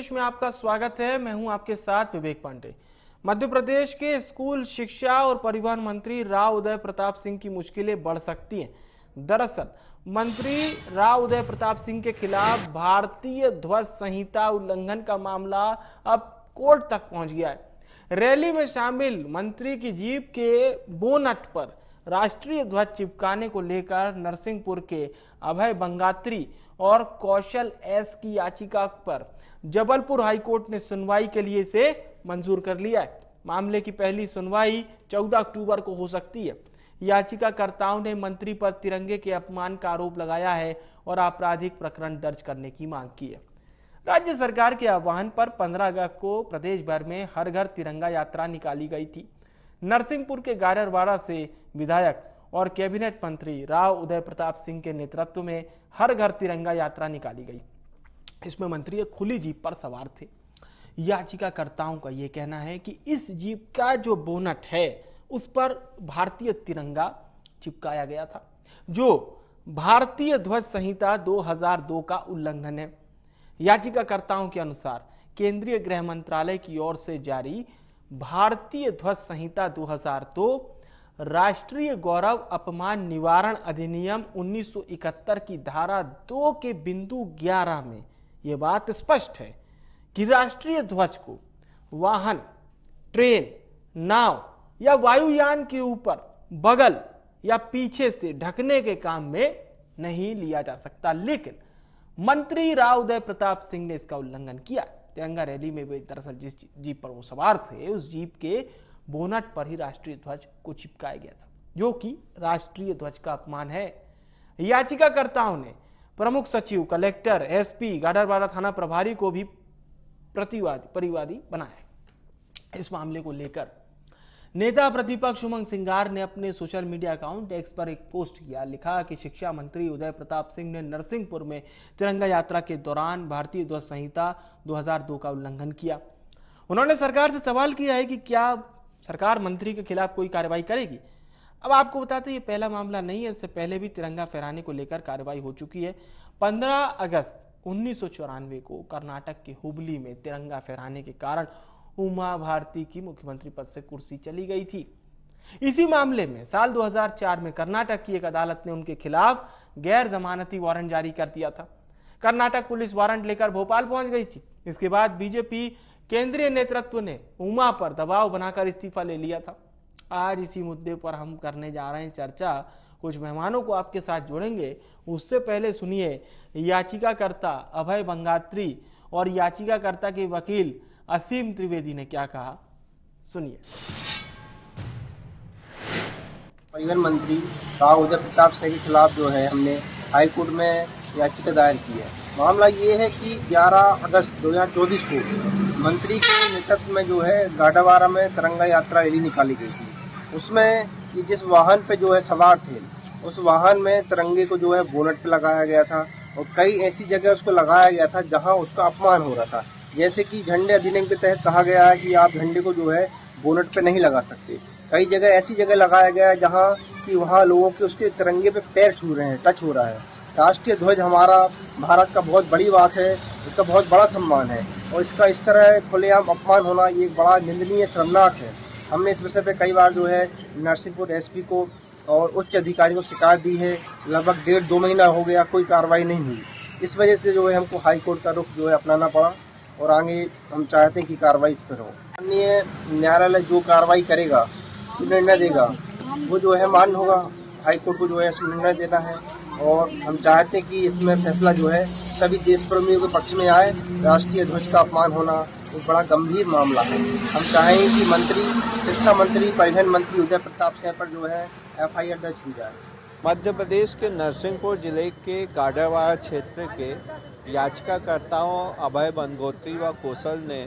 प्रदेश में आपका स्वागत है। मैं हूं आपके साथ विवेक पांडे। मध्य प्रदेश के स्कूल शिक्षा और परिवहन मंत्री राव उदय प्रताप सिंह की मुश्किलें बढ़ सकती हैं। दरअसल मंत्री राव उदय प्रताप सिंह के खिलाफ भारतीय ध्वज संहिता उल्लंघन का मामला अब कोर्ट तक पहुंच गया है। रैली में शामिल मंत्री की जीप के बोनट पर राष्ट्रीय ध्वज चिपकाने को लेकर नरसिंहपुर के अभय बंगात्री और कौशल एस की याचिका पर जबलपुर हाईकोर्ट ने सुनवाई के लिए इसे मंजूर कर लिया है। मामले की पहली सुनवाई 14 अक्टूबर को हो सकती है। याचिकाकर्ताओं ने मंत्री पर तिरंगे के अपमान का आरोप लगाया है और आपराधिक प्रकरण दर्ज करने की मांग की है। राज्य सरकार के आह्वान पर 15 अगस्त को प्रदेश भर में हर घर तिरंगा यात्रा निकाली गई थी। नरसिंहपुर के गाडरवाड़ा से विधायक और कैबिनेट मंत्री राव उदय प्रताप सिंह के नेतृत्व में हर घर तिरंगा यात्रा निकाली गई। इसमें मंत्री एक खुली जीप पर सवार थे। याचिकाकर्ताओं का यह कहना है कि इस जीप का जो बोनट है उस पर भारतीय तिरंगा चिपकाया गया था, जो भारतीय ध्वज संहिता 2002 का उल्लंघन है। याचिकाकर्ताओं के अनुसार केंद्रीय गृह मंत्रालय की ओर से जारी भारतीय ध्वज संहिता 2002 राष्ट्रीय गौरव अपमान निवारण अधिनियम 1971 की धारा 2 के बिंदु 11 में यह बात स्पष्ट है कि राष्ट्रीय ध्वज को वाहन, ट्रेन, नाव या वायुयान के ऊपर, बगल या पीछे से ढकने के काम में नहीं लिया जा सकता। लेकिन मंत्री राव उदय प्रताप सिंह ने इसका उल्लंघन किया। तिरंगा रैली में वे दरअसल जिस जीप पर वो सवार थे उस जीप के बोनट पर ही राष्ट्रीय ध्वज को चिपकाया गया था, जो कि राष्ट्रीय ध्वज का अपमान है। याचिकाकर्ताओं ने प्रमुख सचिव, कलेक्टर, एसपी, गाडरवाड़ा थाना प्रभारी को भी परिवादी बनाया। इस मामले को लेकर नेता प्रतिपक्ष उमंग सिंगार ने अपने सोशल मीडिया अकाउंट एक्स पर एक पोस्ट किया। लिखा कि शिक्षा मंत्री उदय प्रताप सिंह ने नरसिंहपुर में तिरंगा यात्रा के दौरान भारतीय ध्वज संहिता 2002 का उल्लंघन किया। उन्होंने सरकार से सवाल किया है कि क्या सरकार मंत्री के खिलाफ कोई कार्रवाई करेगी। अब आपको बताते हैं ये पहला मामला नहीं है, इससे पहले भी तिरंगा फहराने को लेकर कार्रवाई हो चुकी है। 15 अगस्त 1994 को कर्नाटक के हुबली में तिरंगा फहराने के कारण उमा भारती की मुख्यमंत्री पद से कुर्सी चली गई थी। इसी मामले में साल 2004 में कर्नाटक की एक अदालत ने उनके खिलाफ गैर जमानती वारंट जारी कर दिया था। कर्नाटक पुलिस वारंट लेकर भोपाल पहुंच गई थी। इसके बाद बीजेपी केंद्रीय नेतृत्व ने उमा पर दबाव बनाकर इस्तीफा ले लिया था। आज इसी मुद्दे पर हम करने जा रहे हैं चर्चा। कुछ मेहमानों को आपके साथ जोड़ेंगे, उससे पहले सुनिए याचिकाकर्ता अभय बंगात्री और याचिकाकर्ता के वकील असीम त्रिवेदी ने क्या कहा, सुनिए। परिवहन मंत्री राव उदय प्रताप सिंह के खिलाफ जो है हमने हाई कोर्ट में याचिका दायर की है। मामला ये है कि 11 अगस्त 2024 को मंत्री के नेतृत्व में जो है गाडरवाड़ा में तिरंगा यात्रा रैली निकाली गई थी। उसमें ये जिस वाहन पे जो है सवार थे उस वाहन में तिरंगे को जो है बोनट पे लगाया गया था और कई ऐसी जगह उसको लगाया गया था जहां उसका अपमान हो रहा था। जैसे कि झंडे अधिनियम के तहत कहा गया है कि आप झंडे को जो है बोनट पे नहीं लगा सकते। कई जगह ऐसी जगह लगाया गया है जहां कि वहां लोगों के उसके तिरंगे पे पैर छू रहे हैं, टच हो रहा है। राष्ट्रीय ध्वज हमारा भारत का बहुत बड़ी बात है, इसका बहुत बड़ा सम्मान है और इसका इस तरह खुलेआम अपमान होना ये बड़ा निंदनीय, शर्मनाक है। हमने इस विषय पे कई बार जो है नरसिंहपुर एसपी को और उच्च अधिकारियों को शिकायत दी है। लगभग 1.5-2 महीना हो गया, कोई कार्रवाई नहीं हुई। इस वजह से जो है हमको हाई कोर्ट का रुख जो है अपनाना पड़ा और आगे हम चाहते हैं कि कार्रवाई इस पर हो। माननीय न्यायालय जो कार्रवाई करेगा, जो निर्णय देगा, वो जो है मान्य होगा। हाई कोर्ट को जो है इसमें निर्णय देना है और हम चाहते हैं कि इसमें फैसला जो है सभी देश प्रेमियों के पक्ष में आए। राष्ट्रीय ध्वज का अपमान होना एक बड़ा गंभीर मामला है। हम चाहेंगे कि मंत्री, शिक्षा मंत्री, परिवहन मंत्री उदय प्रताप सिंह पर जो है FIR दर्ज की जाए। मध्य प्रदेश के नरसिंहपुर जिले के गाडरवाड़ा क्षेत्र के याचिकाकर्ताओं अभय बंगोत्री व कौशल ने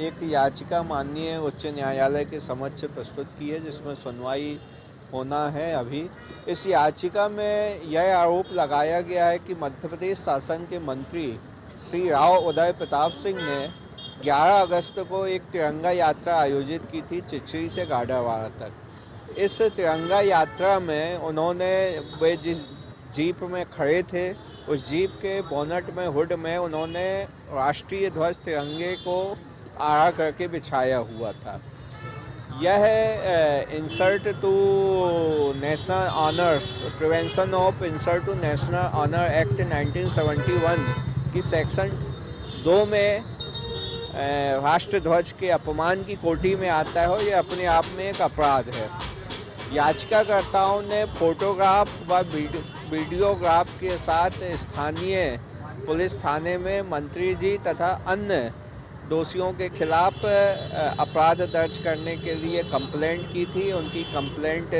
एक याचिका माननीय उच्च न्यायालय के समक्ष प्रस्तुत की है, जिसमें सुनवाई होना है अभी। इस याचिका में यह आरोप लगाया गया है कि मध्य प्रदेश शासन के मंत्री श्री राव उदय प्रताप सिंह ने 11 अगस्त को एक तिरंगा यात्रा आयोजित की थी चिचरी से गाडरवाड़ा तक। इस तिरंगा यात्रा में उन्होंने वे जिस जीप में खड़े थे उस जीप के बोनट में, हुड में उन्होंने राष्ट्रीय ध्वज तिरंगे को आड़ा करके बिछाया हुआ था। यह insult to national honours, prevention of insult to national honour act 1971 की सेक्शन 2 में राष्ट्र ध्वज के अपमान की कोटि में आता है और ये अपने आप में एक अपराध है। याचिकाकर्ताओं ने फोटोग्राफ व वीडियोग्राफ के साथ स्थानीय पुलिस थाने में मंत्री जी तथा अन्य दोषियों के खिलाफ अपराध दर्ज करने के लिए कंप्लेंट की थी। उनकी कंप्लेंट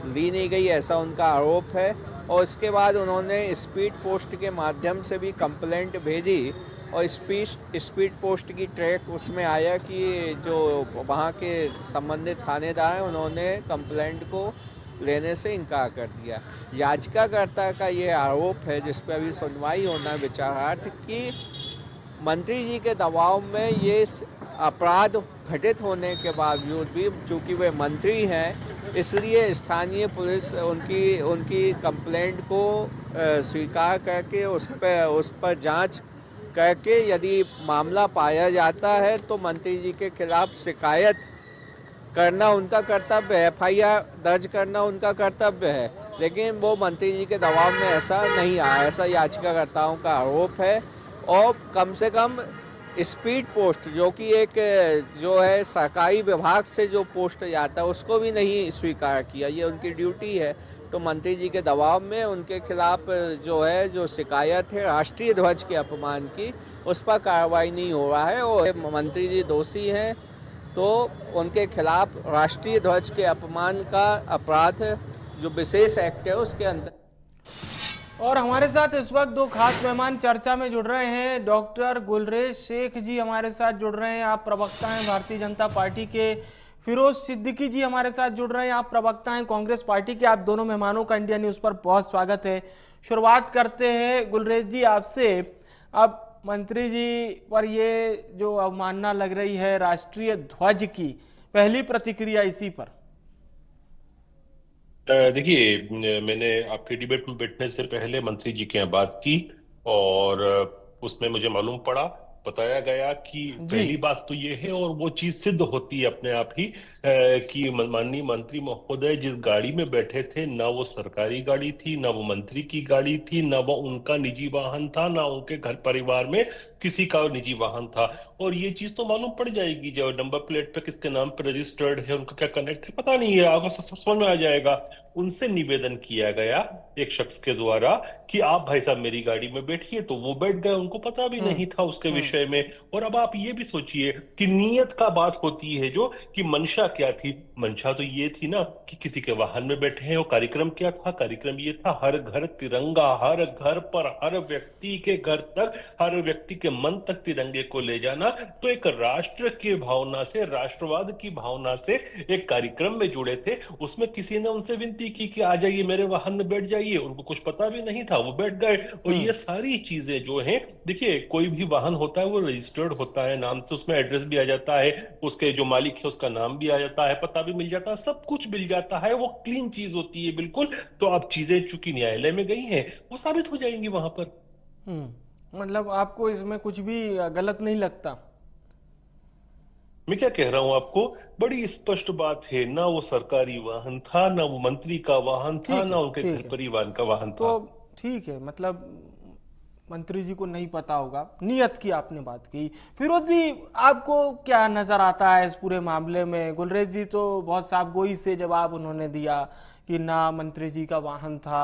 ली नहीं गई, ऐसा उनका आरोप है। और इसके बाद उन्होंने स्पीड पोस्ट के माध्यम से भी कंप्लेंट भेजी और स्पीड पोस्ट की ट्रैक उसमें आया कि जो वहाँ के संबंधित थानेदार हैं उन्होंने कंप्लेंट को लेने से इनकार कर दिया। याचिकाकर्ता का ये आरोप है, जिस पर अभी सुनवाई होना विचारार्थ, कि मंत्री जी के दबाव में ये अपराध घटित होने के बावजूद भी, चूँकि वे मंत्री हैं, इसलिए स्थानीय पुलिस उनकी कंप्लेंट को स्वीकार करके उस पर जांच करके यदि मामला पाया जाता है तो मंत्री जी के खिलाफ शिकायत करना उनका कर्तव्य है, FIR दर्ज करना उनका कर्तव्य है। लेकिन वो मंत्री जी के दबाव में ऐसा नहीं आया, ऐसा याचिकाकर्ताओं का आरोप है। और कम से कम स्पीड पोस्ट, जो कि एक जो है सरकारी विभाग से जो पोस्ट जाता है, उसको भी नहीं स्वीकार किया। ये उनकी ड्यूटी है। तो मंत्री जी के दबाव में उनके खिलाफ जो शिकायत है राष्ट्रीय ध्वज के अपमान की, उस पर कार्रवाई नहीं हो रहा है। और मंत्री जी दोषी हैं तो उनके खिलाफ राष्ट्रीय ध्वज के अपमान का अपराध जो विशेष एक्ट है उसके अंदर। और हमारे साथ इस वक्त दो खास मेहमान चर्चा में जुड़ रहे हैं। डॉक्टर गुलरेज शेख जी हमारे साथ जुड़ रहे हैं, आप प्रवक्ता हैं भारतीय जनता पार्टी के। फिरोज सिद्दीकी जी हमारे साथ जुड़ रहे हैं, आप प्रवक्ता हैं कांग्रेस पार्टी के। आप दोनों मेहमानों का इंडिया न्यूज पर बहुत स्वागत है। शुरुआत करते हैं गुलरेज जी आपसे। अब मंत्री जी पर ये जो अवमानना लग रही है राष्ट्रीय ध्वज की, पहली प्रतिक्रिया इसी पर। देखिए, मैंने आपके डिबेट में बैठने से पहले मंत्री जी के यहाँ बात की और उसमें मुझे मालूम पड़ा, बताया गया कि पहली बात तो ये है और वो चीज सिद्ध होती है अपने आप ही कि माननीय मंत्री महोदय जिस गाड़ी में बैठे थे, ना वो सरकारी गाड़ी थी, ना वो मंत्री की गाड़ी थी, ना वो उनका निजी वाहन था, ना उनके घर परिवार में किसी का निजी वाहन था। और ये चीज तो मालूम पड़ जाएगी जब नंबर प्लेट पे किसके नाम पे रजिस्टर्ड है, उनका क्या कनेक्ट है पता नहीं है, आपको सब समझ में आ जाएगा। उनसे निवेदन किया गया एक शख्स के द्वारा कि आप भाई साहब मेरी गाड़ी में बैठिए, तो वो बैठ गए, उनको पता भी नहीं था उसके विषय में। और अब आप ये भी सोचिए कि नीयत का बात होती है जो कि मंशा क्या थी। मंशा तो ये थी ना कि किसी के वाहन में बैठे हैं। और कार्यक्रम क्या था? कार्यक्रम ये था हर घर तिरंगा, हर घर पर, हर व्यक्ति के घर तक, हर व्यक्ति के मन तक तिरंगे को ले जाना। तो एक राष्ट्र की भावना से, राष्ट्रवाद की भावना से एक कार्यक्रम में जुड़े थे। उसमें किसी ने उनसे विनती की कि आ जाइए मेरे वाहन में बैठ जाइए, उनको कुछ पता भी नहीं था, वो बैठ गए। और ये सारी चीजें जो हैं, देखिए कोई भी वाहन होता है वो रजिस्टर्ड होता है नाम से, उसमें एड्रेस भी आ जाता है, उसके जो मालिक है उसका नाम भी आ जाता है, पता भी मिल जाता है, सब कुछ मिल जाता है, वो क्लीन चीज होती है बिल्कुल। तो अब चीजें चूंकि न्यायालय में गई हैं वो साबित हो जाएंगी वहां पर। मतलब आपको इसमें कुछ भी गलत नहीं लगता? मैं क्या कह रहा हूं आपको, बड़ी स्पष्ट बात है, ना वो सरकारी वाहन था, ना वो मंत्री का वाहन था, ना उनके घर परिवार का वाहन था। तो ठीक है, मतलब मंत्री जी को नहीं पता होगा, नियत की आपने बात की। फिरोज जी आपको क्या नजर आता है इस पूरे मामले में? गुलरेज जी तो बहुत साफगोई से जवाब उन्होंने दिया कि ना मंत्री जी का वाहन था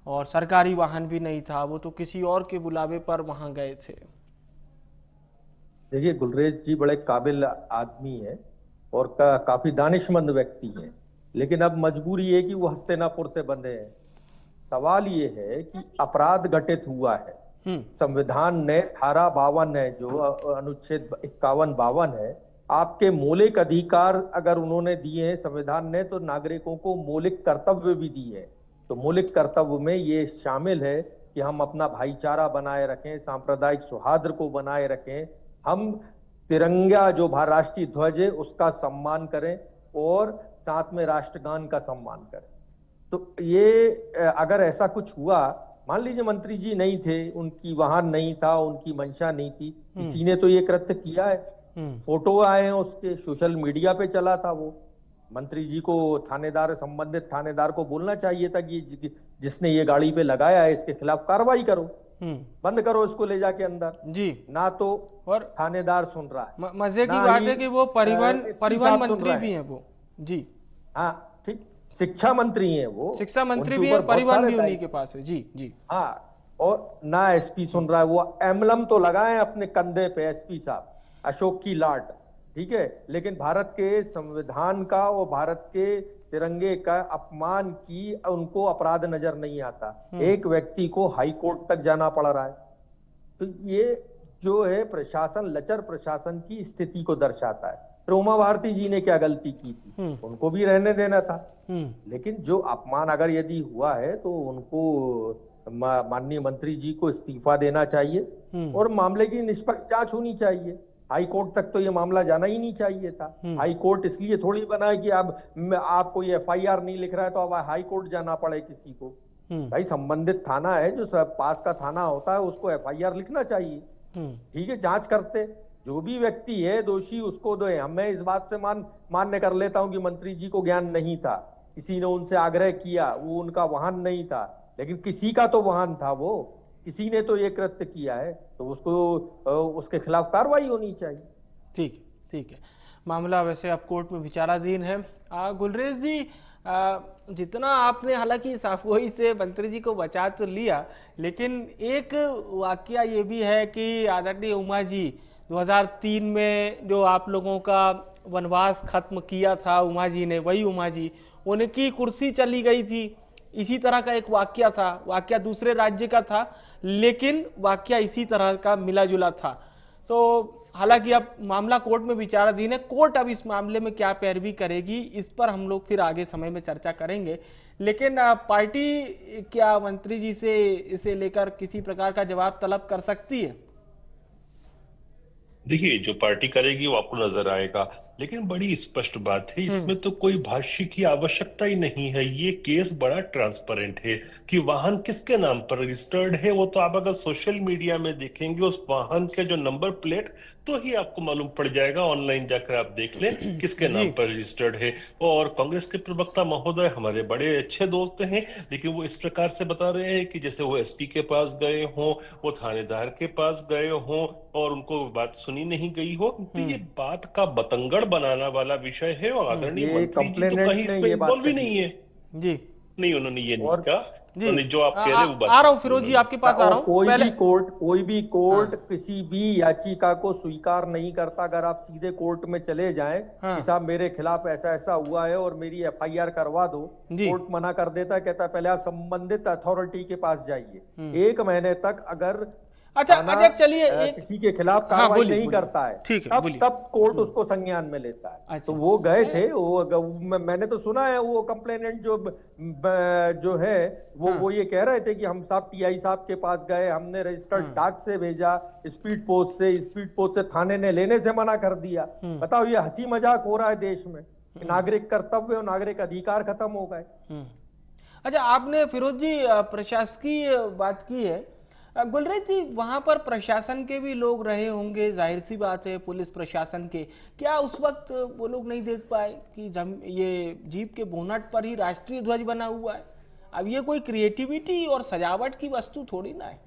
और सरकारी वाहन भी नहीं था, वो तो किसी और के बुलावे पर वहां गए थे। देखिए, गुलरेज जी बड़े काबिल आदमी है और काफी दानिशमंद व्यक्ति है, लेकिन अब मजबूरी है कि वो हस्तिनापुर से बंधे हैं। सवाल ये है कि अपराध घटित हुआ है, संविधान ने धारा 52 है, जो अनुच्छेद 51-52 है, आपके मौलिक अधिकार अगर उन्होंने दिए हैं संविधान ने, तो नागरिकों को मौलिक कर्तव्य भी दिए हैं। तो मौलिक कर्तव्य में ये शामिल है कि हम अपना भाईचारा बनाए रखें, सांप्रदायिक सौहार्द को बनाए रखें, हम तिरंगा जो राष्ट्रीय ध्वज है उसका सम्मान करें और साथ में राष्ट्रगान का सम्मान करें। तो ये अगर ऐसा कुछ हुआ, मान लीजिए मंत्री जी नहीं थे, उनकी वाहन नहीं था, उनकी मंशा नहीं थी, किसी ने तो ये कृत्य किया है। फोटो आए हैं उसके, सोशल मीडिया पे चला था वो। मंत्री जी को थानेदार, संबंधित थानेदार को बोलना चाहिए था कि जिसने ये गाड़ी पे लगाया है इसके खिलाफ कार्रवाई करो, बंद करो इसको ले जाके अंदर जी। ना तो और थानेदार सुन रहा है। मजे की बात है कि वो परिवहन मंत्री भी हैं वो जी। हाँ ठीक, शिक्षा मंत्री हैं वो, शिक्षा मंत्री भी है, परिवहन भी उन्हीं के पास है जी जी। हाँ, और ना एसपी सुन रहा है। वो एम्बलम तो लगाए अपने कंधे पे एसपी साहब, अशोक की लाट, ठीक है, लेकिन भारत के संविधान का और भारत के तिरंगे का अपमान की उनको अपराध नजर नहीं आता। एक व्यक्ति को हाई कोर्ट तक जाना पड़ रहा है। तो ये जो है प्रशासन, लचर प्रशासन की स्थिति को दर्शाता है। फिर उमा भारती जी ने क्या गलती की थी, उनको भी रहने देना था। लेकिन जो अपमान अगर यदि हुआ है तो उनको माननीय मंत्री जी को इस्तीफा देना चाहिए और मामले की निष्पक्ष जांच होनी चाहिए। हाई कोर्ट तक तो ये मामला जाना ही नहीं चाहिए था। हाई कोर्ट इसलिए थोड़ी बना है कि अब आप कोई एफआईआर नहीं लिख रहा है तो अब हाई कोर्ट जाना पड़े किसी को। भाई संबंधित थाना है, जो पास का थाना होता है उसको एफआईआर लिखना चाहिए, ठीक है, जांच करते। जो भी व्यक्ति है दोषी उसको दो। मैं इस बात से मान्य कर लेता हूं कि मंत्री जी को ज्ञान नहीं था, किसी ने उनसे आग्रह किया, वो उनका वाहन नहीं था, लेकिन किसी का तो वाहन था, वो किसी ने तो ये कृत्य किया है, तो उसको उसके खिलाफ कार्रवाई होनी चाहिए। ठीक ठीक है, मामला वैसे अब कोर्ट में विचाराधीन है। गुलरेज जी, जितना आपने हालांकि साफगोई से मंत्री जी को बचा तो लिया, लेकिन एक वाकया ये भी है कि आदरणीय उमा जी 2003 में जो आप लोगों का वनवास खत्म किया था उमा जी ने, वही उमा जी, उनकी कुर्सी चली गई थी। इसी तरह का एक वाकया था, वाकया दूसरे राज्य का था लेकिन वाकया इसी तरह का मिला जुला था। तो हालांकि अब मामला कोर्ट में विचाराधीन है, कोर्ट अब इस मामले में क्या पैरवी करेगी इस पर हम लोग फिर आगे समय में चर्चा करेंगे। लेकिन पार्टी क्या मंत्री जी से इसे लेकर किसी प्रकार का जवाब तलब कर सकती है? देखिए, जो पार्टी करेगी वो आपको नजर आएगा, लेकिन बड़ी स्पष्ट बात है, इसमें तो कोई भाष्य की आवश्यकता ही नहीं है। ये केस बड़ा ट्रांसपेरेंट है कि वाहन किसके नाम पर रजिस्टर्ड है। वो तो आप अगर सोशल मीडिया में देखेंगे उस वाहन के जो नंबर प्लेट, तो ही आपको मालूम पड़ जाएगा। ऑनलाइन जाकर आप देख लें किसके नाम पर रजिस्टर्ड है। और कांग्रेस के प्रवक्ता महोदय हमारे बड़े अच्छे दोस्त हैं, लेकिन वो इस प्रकार से बता रहे हैं कि जैसे वो एसपी के पास गए हों, वो थानेदार के पास गए हों और उनको बात सुनी नहीं गई हो। तो ये बात का बतंगड़ बनाना वाला विषय है और आदरणीय मंत्री जी तो कहीं इसमें इन्वॉल्व भी नहीं है जी। नहीं, उन्होंने ये नहीं कहा। तो जो आप कह रहे हो आ रहा हूं फिरोज जी आपके पास आ रहा हूं। कोई भी कोर्ट किसी भी याचिका को स्वीकार नहीं करता। अगर आप सीधे कोर्ट में चले जाएं कि साहब मेरे खिलाफ ऐसा ऐसा हुआ है और मेरी एफआईआर करवा दो, कोर्ट मना कर देता है, कहता है पहले आप संबंधित अथॉरिटी के पास जाइए। 1 महीने तक अगर अच्छा चलिए किसी के खिलाफ कार्रवाई नहीं करता है तब कोर्ट उसको संज्ञान में लेता है। तो वो गए थे, मैंने तो सुना है वो कंप्लेनेंट जो है वो ये कह रहे थे कि हम साहब टीआई साहब के पास गए, हमने रजिस्टर्ड डाक से भेजा, स्पीड पोस्ट से थाने ने लेने से मना कर दिया। बताओ, ये हंसी मजाक हो रहा है देश में। नागरिक कर्तव्य और नागरिक अधिकार खत्म हो गए। अच्छा, आपने फिरोज जी प्रशासकीय बात की है। गुलरेज जी, वहां पर प्रशासन के भी लोग रहे होंगे, जाहिर सी बात है, पुलिस प्रशासन के। क्या उस वक्त वो लोग नहीं देख पाए कि ये जीप के बोनट पर ही राष्ट्रीय ध्वज बना हुआ है? अब ये कोई क्रिएटिविटी और सजावट की वस्तु थोड़ी ना है।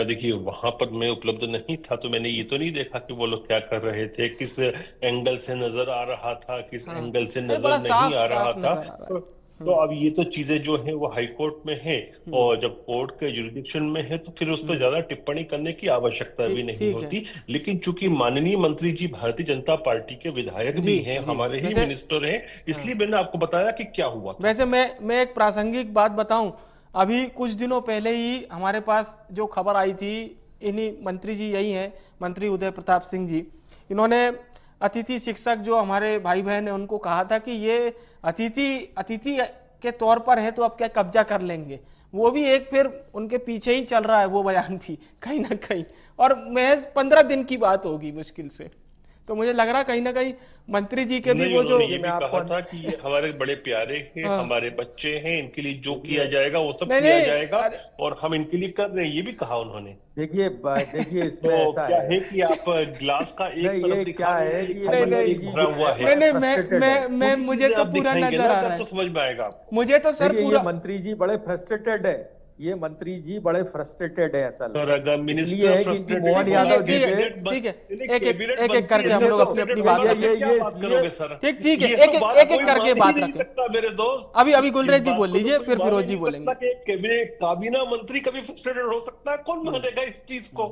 देखिए, वहां पर मैं उपलब्ध नहीं था तो मैंने ये तो नहीं देखा कि वो लोग क्या कर रहे थे, किस एंगल से नजर आ रहा था, किस एंगल से नजर नहीं आ रहा था। तो अब ये तो चीजें जो है वो हाई कोर्ट में है और जब कोर्ट के जुरिडिक्शन में है तो फिर उस पर ज्यादा टिप्पणी करने की आवश्यकता भी नहीं होती। लेकिन चूंकि माननीय मंत्री जी भारतीय जनता पार्टी के विधायक भी हैं, हमारे ही मिनिस्टर हैं, इसलिए मैंने आपको बताया कि क्या हुआ। वैसे मैं एक प्रासंगिक बात बताऊं, अभी कुछ दिनों पहले ही हमारे पास जो खबर आई थी, इन्हीं मंत्री जी यही हैं, मंत्री उदय प्रताप सिंह जी, इन्होंने अतिथि शिक्षक जो हमारे भाई बहन है उनको कहा था कि ये अतिथि के तौर पर है तो अब क्या कब्जा कर लेंगे। वो भी एक फिर उनके पीछे ही चल रहा है वो बयान भी कहीं ना कहीं, और महज 15 दिन की बात होगी मुश्किल से। तो मुझे लग रहा कहीं ना कहीं मंत्री जी के भी नहीं, वो जो उन्होंने ये भी मैं आपको कहा था कि ये हमारे बड़े प्यारे हैं, हाँ। हमारे बच्चे हैं, इनके लिए जो किया जाएगा वो सब नहीं किया नहीं, जाएगा अरे और हम इनके लिए कर रहे हैं, ये भी कहा उन्होंने। देखिए इसमें तो ऐसा क्या है, है कि आप ग्लास का एक नहीं तरफ ये दिखा क्या रहे है हैं, कि ये ये नहीं खाली नहीं मंत्री एक जी भरा जो हुआ है नहीं है। नहीं, फ्रस्ट्रेटेड है। मैं पूरी मुझे चीजें तो आप पूरा दिखाएंगे नजर ना आ रहा तब तो है, समझ में आएगा आपको। मुझे तो सर देखिए ये पूरा। मंत्री जी बड़े फ्रस्ट्रेटेड है, ये मंत्री जी बड़े फ्रस्ट्रेटेड है असल और में। अगर इसलिए मिनिस्टर है कि इनकी फ्रस्ट्रेटेड मोहन ठीक है यादव जी ठीक है पे ठीक है, एक एक कैबिनेट एक एक मंत्री करके हम ये लोग तो अपनी अपनी फ्रस्ट्रेटेड बात होगा तो रखें। फिर क्या ये बात इसलिए करोगे सर? ठीक है, ये एक तो एक बात एक कोई एक करके मान ही बात नहीं रखें। सकता मेरे दोस्त। अभी इस गुलरेज जी बात बोल को तो लीजिए, कोई फिर मान ही फिरोज जी नहीं बोलेंगे। सकता कि एक कैबिनेट काबीना मंत्री कभी फ्रस्ट्रेटेड हो सकता है। कौन मानेगा इस चीज को?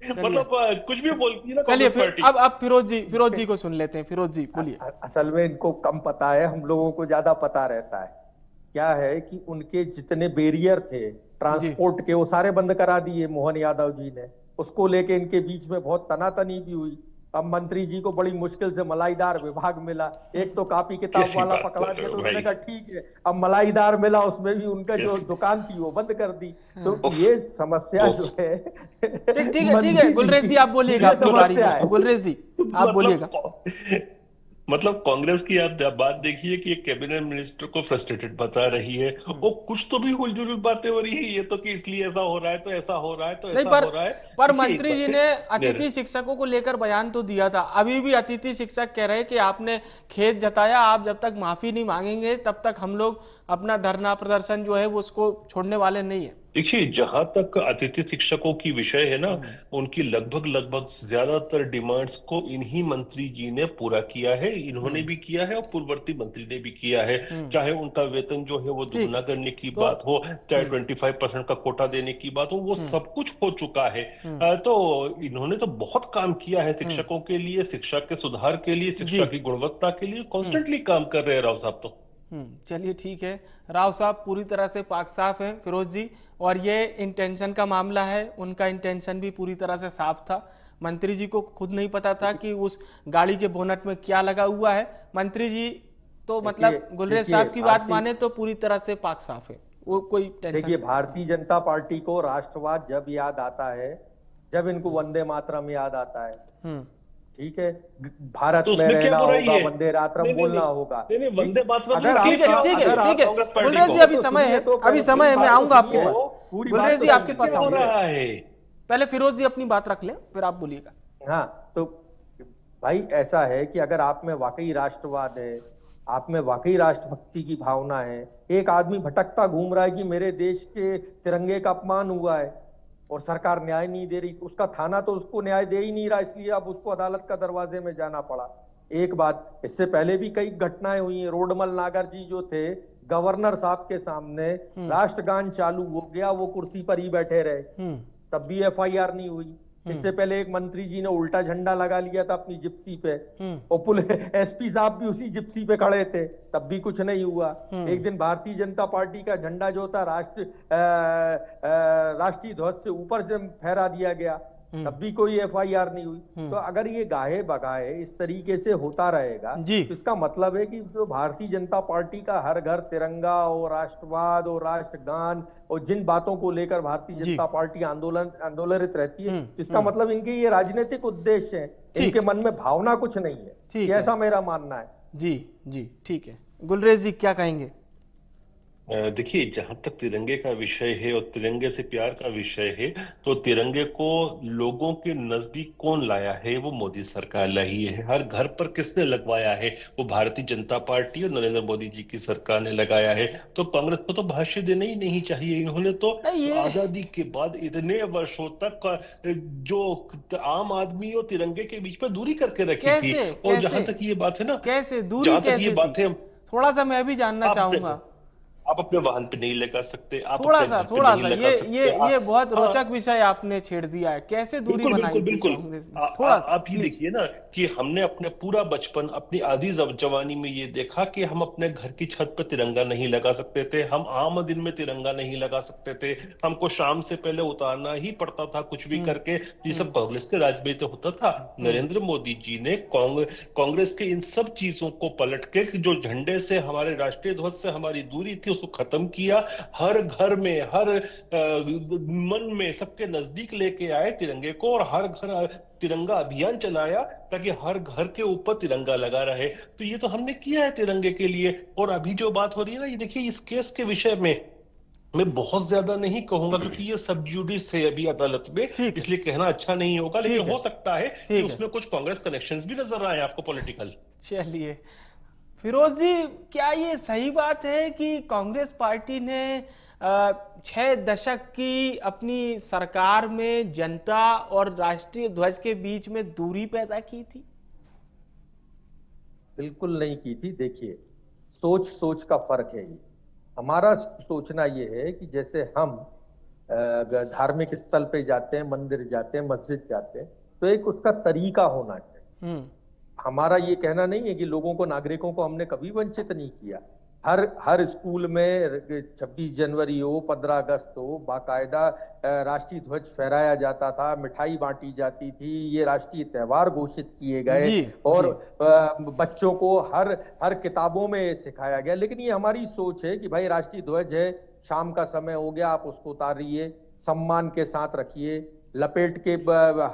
चलिए मतलब कुछ भी बोलती है ना चलिए, कांग्रेस फिर पार्टी। अब फिरोज जी को सुन लेते हैं। फिरोज जी बोलिए। असल में इनको कम पता है, हम लोगों को ज्यादा पता रहता है। क्या है कि उनके जितने बैरियर थे जी ट्रांसपोर्ट के वो सारे बंद करा दिए मोहन यादव जी ने। उसको लेके इनके बीच में बहुत तनातनी भी हुई। अब मंत्री जी को बड़ी मुश्किल से मलाईदार विभाग मिला। एक तो कॉपी किताब कैसी वाला बात पकड़ा कर रहे दिया, हो तो उन्होंने भाई? कहा ठीक है। अब मलाईदार मिला, उसमें भी उनका जो कैसी दुकान थी वो बंद कर दी। तो उफ, ये समस्या जो उफ, है ठीक है मंत्री जी गुलरेज की जी आप बोलिएगा, ये आपकी बारी समस्या है। है। गुलरेज जी आप बोलिएगा। मतलब मतलब कांग्रेस की आप बात देखिए कि एक कैबिनेट मिनिस्टर को फ्रस्ट्रेटेड बता रही है और कुछ तो भी हुलझुल बातें हो रही है। ये तो कि इसलिए ऐसा हो रहा है, तो ऐसा हो रहा है, तो नहीं, ऐसा पर हो रहा है। पर देखिए एक मंत्री बात जी है ने अतिथि शिक्षकों को लेकर बयान तो दिया था। अभी भी अतिथि शिक्षक कह रहे हैं कि आपने खेद जताया, आप जब तक माफी नहीं मांगेंगे तब तक हम लोग अपना धरना प्रदर्शन जो है वो उसको छोड़ने वाले नहीं है। देखिए, जहां तक अतिथि शिक्षकों की विषय है ना, उनकी लगभग लगभग ज्यादातर डिमांड्स को इन्हीं मंत्री जी ने पूरा किया है। इन्होंने भी किया है और पूर्ववर्ती मंत्री ने भी किया है। चाहे उनका वेतन जो है वो ठीक दुगना करने की तो बात हो, चाहे 25% का कोटा देने की बात हो, वो सब कुछ हो चुका है। तो इन्होंने तो बहुत काम किया है शिक्षकों के लिए, शिक्षा के सुधार के लिए, जी शिक्षा की गुणवत्ता के लिए कॉन्स्टेंटली काम कर रहे हैं राव साहब तो। चलिए ठीक है, राव साहब पूरी तरह से पाक साफ हैं फिरोज जी। और ये इंटेंशन का मामला है, उनका इंटेंशन भी पूरी तरह से साफ था। मंत्री जी को खुद नहीं पता था कि उस गाड़ी के बोनट में क्या लगा हुआ है। मंत्री जी तो मतलब गुलरेज साहब की बात माने तो पूरी तरह से पाक साफ है, वो कोई टेंशन देखिए नहीं। भारतीय जनता पार्टी को राष्ट्रवाद जब याद आता है, जब इनको वंदे मातरम याद आता है, ठीक है, भारत तो में उसमें क्या रहना बुराई होगा, है? वंदे मातरम नहीं, बोलना नहीं, होगा। नहीं, नहीं, वंदे मातरम अगर ठीक है ठीक है ठीक है कांग्रेस पार्टी गुलरेज जी को अभी समय है, तो अभी समय है, मैं आऊंगा आपके सुनिए, पास। पूरी गुलरेज बात जी तो आपके पास क्या हो आऊंगा। रहा है? पहले फिरोज जी अपनी बात रख लें, फिर आप बोलिएगा। हाँ तो भाई ऐसा है कि अगर आप में वाकई राष्ट्रवाद है, आप में वाकई राष्ट्रभक्ति की भावना है, एक आदमी भटकता घूम रहा है कि मेरे देश के तिरंगे का अपमान हुआ है और सरकार न्याय नहीं दे रही, तो उसका थाना तो उसको न्याय दे ही नहीं रहा, इसलिए अब उसको अदालत का दरवाजे में जाना पड़ा। एक बात, इससे पहले भी कई घटनाएं हुई हैं। रोडमल नागर जी जो थे, गवर्नर साहब के सामने राष्ट्रगान चालू हो गया, वो कुर्सी पर ही बैठे रहे, तब भी एफआईआर नहीं हुई। इससे पहले एक मंत्री जी ने उल्टा झंडा लगा लिया था अपनी जिप्सी पे, और पुलिस एसपी साहब भी उसी जिप्सी पे खड़े थे, तब भी कुछ नहीं हुआ। एक दिन भारतीय जनता पार्टी का झंडा जो था राष्ट्रीय ध्वज से ऊपर जब फहरा दिया गया, तब भी कोई एफआईआर नहीं हुई। तो अगर ये गाहे बगाहे इस तरीके से होता रहेगा, तो इसका मतलब है कि जो भारतीय जनता पार्टी का हर घर तिरंगा और राष्ट्रवाद और राष्ट्रगान और जिन बातों को लेकर भारतीय जनता पार्टी आंदोलित रहती है, इसका मतलब इनके ये राजनीतिक उद्देश्य है, इनके मन में भावना कुछ नहीं है। ऐसा मेरा मानना है। जी ठीक है, गुलरेज जी क्या कहेंगे? देखिए, जहां तक तिरंगे का विषय है और तिरंगे से प्यार का विषय है, तो तिरंगे को लोगों के नजदीक कौन लाया है? वो मोदी सरकार लाई है। हर घर पर किसने लगवाया है? वो भारतीय जनता पार्टी और नरेंद्र मोदी जी की सरकार ने लगाया है। तो कांग्रेस को तो भाष्य देना ही नहीं चाहिए। इन्होंने तो आजादी के बाद इतने वर्षों तक जो आम आदमी और तिरंगे के बीच में दूरी करके रखी थी। और जहां तक ये बात है ना, कैसे दूरी, जहां तक ये बात है, थोड़ा सा मैं भी जानना चाहूंगा। आप अपने वाहन पे नहीं लगा सकते, आप थोड़ा अपने सा घर पे नहीं लगा सकते। ये बहुत रोचक विषय आपने छेड़ दिया है। कैसे दूरी बनाई थी कांग्रेस ने? थोड़ा सा आप ये देखिए ना कि हमने अपने पूरा बचपन, अपनी आधी जवानी में ये देखा कि हम अपने घर की छत पे तिरंगा नहीं लगा सकते थे, हम आम दिन में तिरंगा नहीं लगा सकते थे, हमको शाम से पहले उतारना ही पड़ता था कुछ भी करके। ये सब कांग्रेस के राज में तो होता था। नरेंद्र मोदी जी ने कांग्रेस के इन सब चीजों को पलट के, जो झंडे से, हमारे राष्ट्रीय ध्वज से हमारी दूरी थी, उसको खत्म किया, हर घर में, हर मन में, सबके नजदीक लेके आए तिरंगे को, और हर घर तिरंगा अभियान चलाया ताकि हर घर के ऊपर तिरंगा लगा रहे। तो ये तो हमने किया है तिरंगे के लिए। और अभी जो बात हो रही है ना, ये देखिए इस केस के विषय में मैं बहुत ज्यादा नहीं कहूंगा क्योंकि ये सब जुडिस है अभी अदालत में, ठीक है। इसलिए कहना अच्छा नहीं होगा, ठीक लेकिन है। हो सकता है कि ठीक है। उसमें कुछ कांग्रेस कनेक्शंस भी नजर आए आपको पॉलिटिकल। चलिए फिरोज जी, क्या ये सही बात है कि कांग्रेस पार्टी ने 6 दशक की अपनी सरकार में जनता और राष्ट्रीय ध्वज के बीच में दूरी पैदा की थी? बिल्कुल नहीं की थी। देखिए, सोच सोच का फर्क है। ये हमारा सोचना ये है कि जैसे हम धार्मिक स्थल पे जाते हैं, मंदिर जाते हैं, मस्जिद जाते हैं, तो एक उसका तरीका होना चाहिए। हमारा ये कहना नहीं है कि लोगों को, नागरिकों को हमने कभी वंचित नहीं किया। हर स्कूल में 26 जनवरी हो, 15 अगस्त हो, बाकायदा राष्ट्रीय ध्वज फहराया जाता था, मिठाई बांटी जाती थी, ये राष्ट्रीय त्योहार घोषित किए गए और बच्चों को हर किताबों में सिखाया गया। लेकिन ये हमारी सोच है कि भाई राष्ट्रीय ध्वज है, शाम का समय हो गया, आप उसको उतारिए, सम्मान के साथ रखिए, लपेट के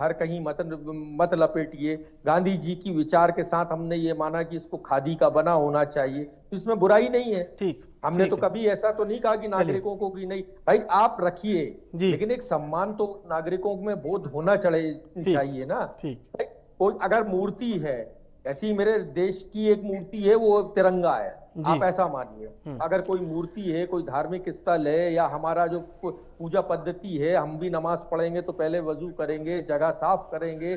हर कहीं मत लपेटिए। गांधी जी की विचार के साथ हमने ये माना कि इसको खादी का बना होना चाहिए, तो इसमें बुराई नहीं है। ठीक, हमने तो कभी ऐसा तो नहीं कहा कि नागरिकों को कि नहीं भाई आप रखिए, लेकिन एक सम्मान तो नागरिकों में बोध होना चाहिए ना। कोई अगर मूर्ति है, ऐसी मेरे देश की एक मूर्ति है, वो तिरंगा है, आप ऐसा मानिए। अगर कोई मूर्ति है, कोई धार्मिक स्थल है, या हमारा जो पूजा पद्धति है, हम भी नमाज पढ़ेंगे तो पहले वजू करेंगे, जगह साफ करेंगे,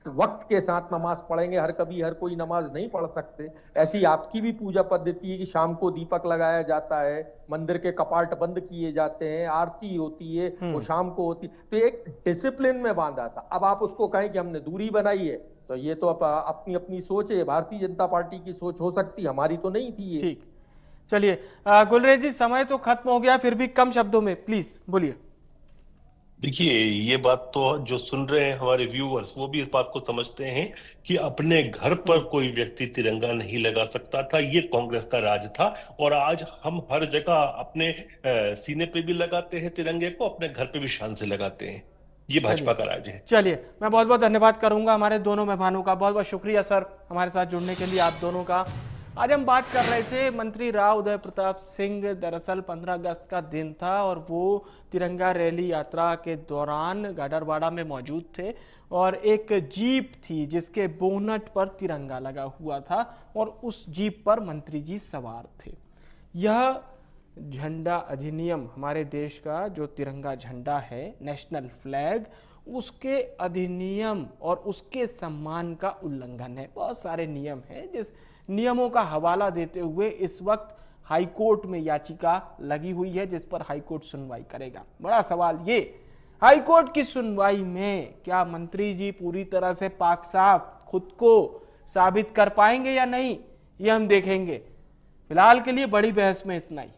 वक्त के साथ नमाज पढ़ेंगे। हर कोई नमाज नहीं पढ़ सकते। ऐसी आपकी भी पूजा पद्धति है कि शाम को दीपक लगाया जाता है, मंदिर के कपाट बंद किए जाते हैं, आरती होती है, वो शाम को होती। तो एक डिसिप्लिन में बांधा था। अब आप उसको कहें कि हमने दूरी बनाई है, तो ये तो अपनी अपनी सोच है। भारतीय जनता पार्टी की सोच हो सकती, हमारी तो नहीं थी ये। ठीक, चलिए गुलरेज जी, समय तो खत्म हो गया, फिर भी कम शब्दों में प्लीज बोलिए। देखिए, ये बात तो जो सुन रहे हैं हमारे व्यूअर्स, वो भी इस बात को समझते हैं कि अपने घर पर कोई व्यक्ति तिरंगा नहीं लगा सकता था, ये कांग्रेस का राज था। और आज हम हर जगह अपने सीने पे भी लगाते हैं तिरंगे को, अपने घर पे भी शान से लगाते हैं। ये भाजपा का राज है। चलिए, मैं बहुत बहुत धन्यवाद करूंगा हमारे दोनों मेहमानों का। बहुत बहुत शुक्रिया सर हमारे साथ जुड़ने के लिए, आप दोनों का। आज हम बात कर रहे थे मंत्री राव उदय प्रताप सिंह। दरअसल 15 अगस्त का दिन था और वो तिरंगा रैली यात्रा के दौरान गाडरवाड़ा में मौजूद थे और एक जीप थी जिसके बोनट पर तिरंगा लगा हुआ था और उस जीप पर मंत्री जी सवार थे। यह झंडा अधिनियम, हमारे देश का जो तिरंगा झंडा है, नेशनल फ्लैग, उसके अधिनियम और उसके सम्मान का उल्लंघन है। बहुत सारे नियम हैं, जिस नियमों का हवाला देते हुए इस वक्त हाईकोर्ट में याचिका लगी हुई है जिस पर हाईकोर्ट सुनवाई करेगा। बड़ा सवाल ये, हाईकोर्ट की सुनवाई में क्या मंत्री जी पूरी तरह से पाक साफ खुद को साबित कर पाएंगे या नहीं, ये हम देखेंगे। फिलहाल के लिए बड़ी बहस में इतना ही।